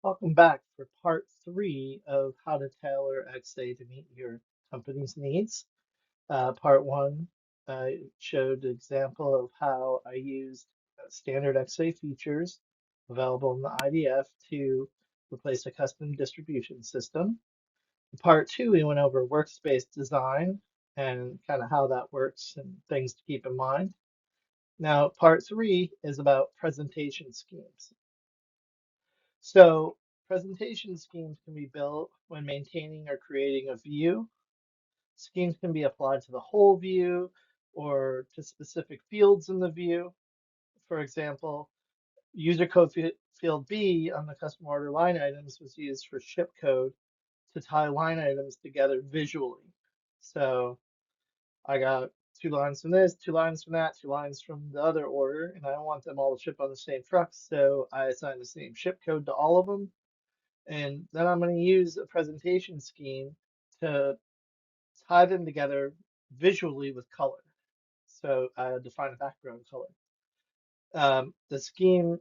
Welcome back for part three of how to tailor XA to meet your company's needs. Part one showed an example of how I used standard XA features available in the IDF to replace a custom distribution system. In part two, we went over workspace design and kind of how that works and things to keep in mind. Now, part three is about presentation schemes. So presentation schemes can be built when maintaining or creating a view. Schemes can be applied to the whole view or to specific fields in the view. For example, user code field B on the custom order line items was used for ship code to tie line items together visually. So I got 2 lines from this, 2 lines from that, 2 lines from the other order, and I don't want them all to ship on the same truck. So I assign the same ship code to all of them. And then I'm going to use a presentation scheme to tie them together visually with color. So I define a background color. The scheme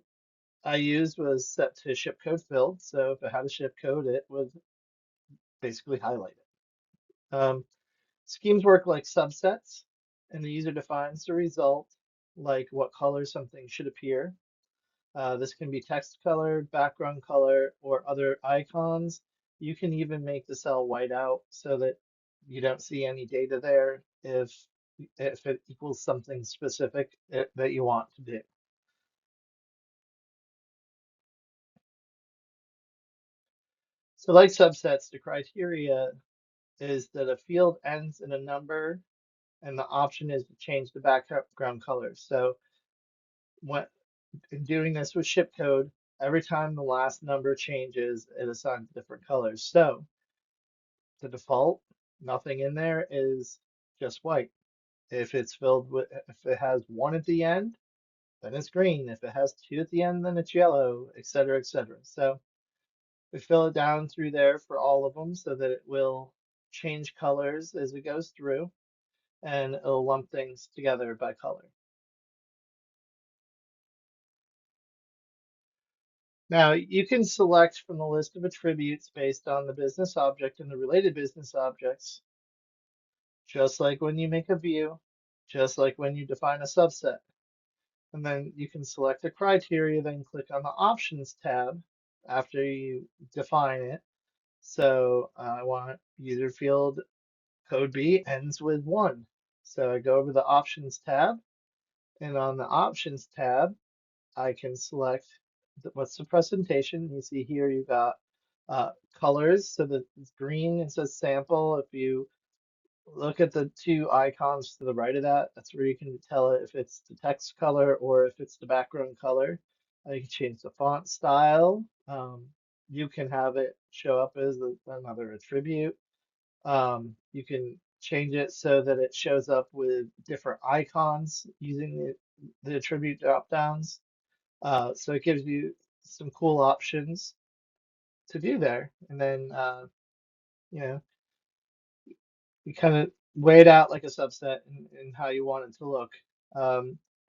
I used was set to ship code filled. So if it had a ship code, it would basically highlight it. Schemes work like subsets, and the user defines the result, like what color something should appear. This can be text color, background color, or other icons. You can even make the cell white out so that you don't see any data there if it equals something specific that you want to do. So like subsets, the criteria is that a field ends in a number and the option is to change the background color. So when in doing this with ship code, every time the last number changes, it assigns different colors. So the default, nothing in there is just white. If it's filled with, if it has one at the end, then it's green. If it has two at the end, then it's yellow, et cetera, et cetera. So we fill it down through there for all of them so that it will change colors as it goes through and it'll lump things together by color. Now you can select from the list of attributes based on the business object and the related business objects, just like when you make a view, just like when you define a subset. And then you can select the criteria, then click on the Options tab after you define it. So I want user field code B ends with 1. So I go over the Options tab, and on the Options tab, I can select what's the presentation. You see here you got colors, so that it's green, it says sample. If you look at the two icons to the right of that, that's where you can tell it if it's the text color or if it's the background color. You can change the font style. You can have it show up as another attribute. You can change it so that it shows up with different icons using the attribute drop downs. So it gives you some cool options to do there. And then, you know, you kind of weigh it out like a subset in how you want it to look.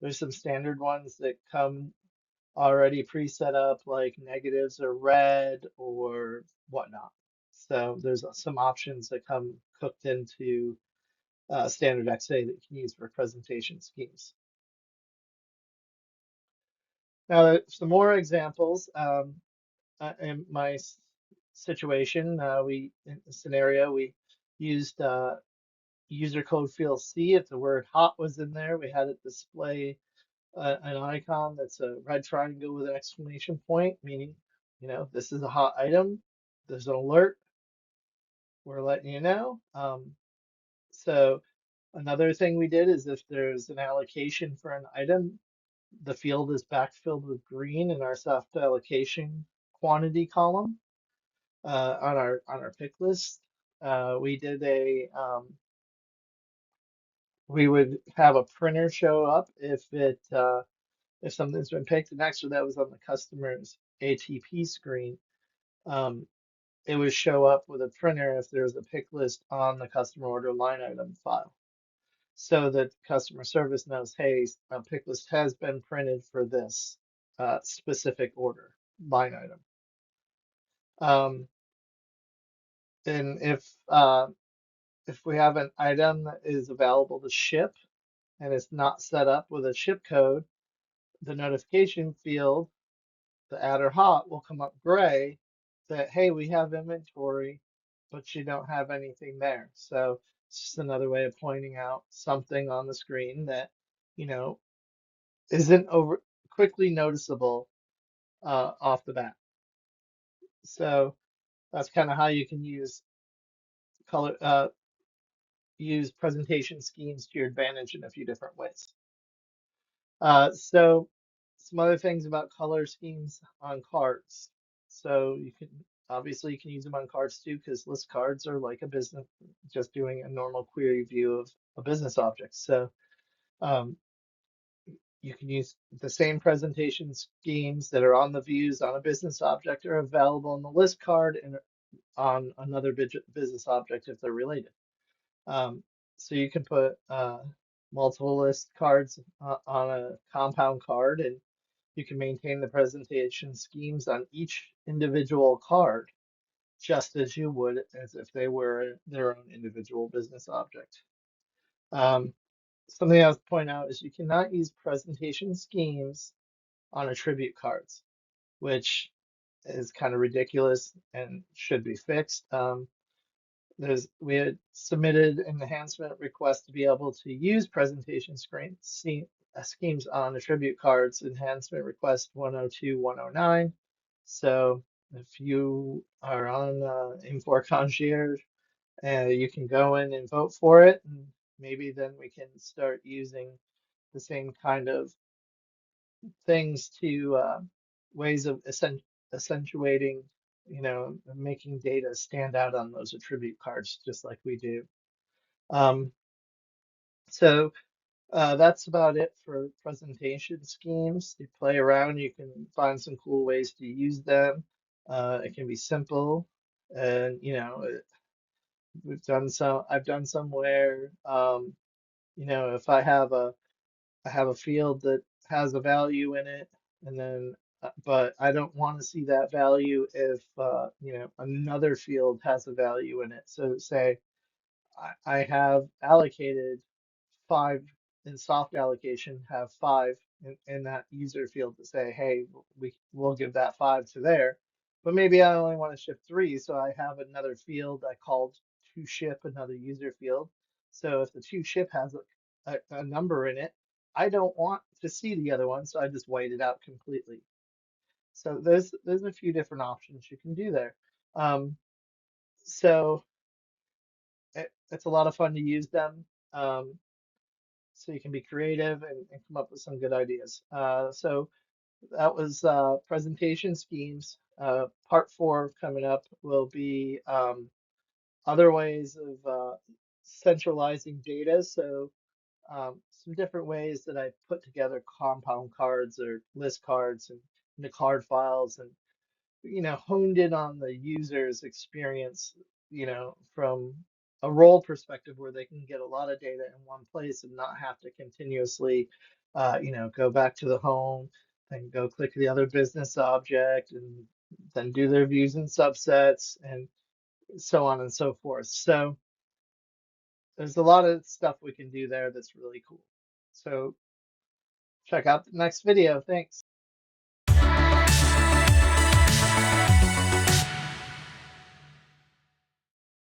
There's some standard ones that come already pre-set up, like negatives or red or whatnot. So there's some options that come cooked into standard XA that you can use for presentation schemes. Now, some more examples. In my situation, in the scenario, we used user code field C. If the word hot was in there, we had it display an icon that's a red triangle with an exclamation point, meaning, this is a hot item. There's an alert. We're letting you know. So another thing we did is if there's an allocation for an item, the field is backfilled with green in our soft allocation quantity column on our pick list. We did we would have a printer show up if something's been picked, and actually that was on the customer's ATP screen. Um, it would show up with a printer if there's a pick list on the customer order line item file, so that customer service knows, hey, a pick list has been printed for this specific order line item. Um, and if we have an item that is available to ship and it's not set up with a ship code, the notification field, the add or hot, will come up gray that, hey, we have inventory, but you don't have anything there. So it's just another way of pointing out something on the screen that, you know, isn't over quickly noticeable off the bat. So that's kind of how you can color use presentation schemes to your advantage in a few different ways. So some other things about color schemes on cards. So you can obviously you can use them on cards too, because list cards are like a business, just doing a normal query view of a business object. So um, you can use the same presentation schemes that are on the views on a business object are available on the list card and on another business object if they're related. Um, so you can put multiple list cards on a compound card, and you can maintain the presentation schemes on each individual card, just as you would as if they were their own individual business object. Um, Something I would point out is you cannot use presentation schemes on attribute cards, which is kind of ridiculous and should be fixed. We had submitted an enhancement request to be able to use presentation schemes on attribute cards, enhancement request 102, 109. So if you are on Infor Concierge, you can go in and vote for it, and maybe then we can start using the same kind of things to ways of accentuating, making data stand out on those attribute cards, just like we do. Um, so that's about it for presentation schemes. You play around, you can find some cool ways to use them. It can be simple, and I've done some where, if I have a field that has a value in it, and then, but I don't want to see that value if, another field has a value in it. So say I have allocated 5 in soft allocation, have 5 in that user field to say, hey, we'll give that 5 to there. But maybe I only want to ship 3, so I have another field I called to ship, another user field. So if the to ship has a number in it, I don't want to see the other one, so I just white it out completely. So there's a few different options you can do there. So it's a lot of fun to use them. So you can be creative and come up with some good ideas. So that was presentation schemes. Part 4 coming up will be other ways of centralizing data. So some different ways that I put together compound cards or list cards and into card files, and honed in on the user's experience, from a role perspective where they can get a lot of data in one place and not have to continuously, go back to the home and go click the other business object and then do their views and subsets and so on and so forth. So there's a lot of stuff we can do there that's really cool. So check out the next video. Thanks.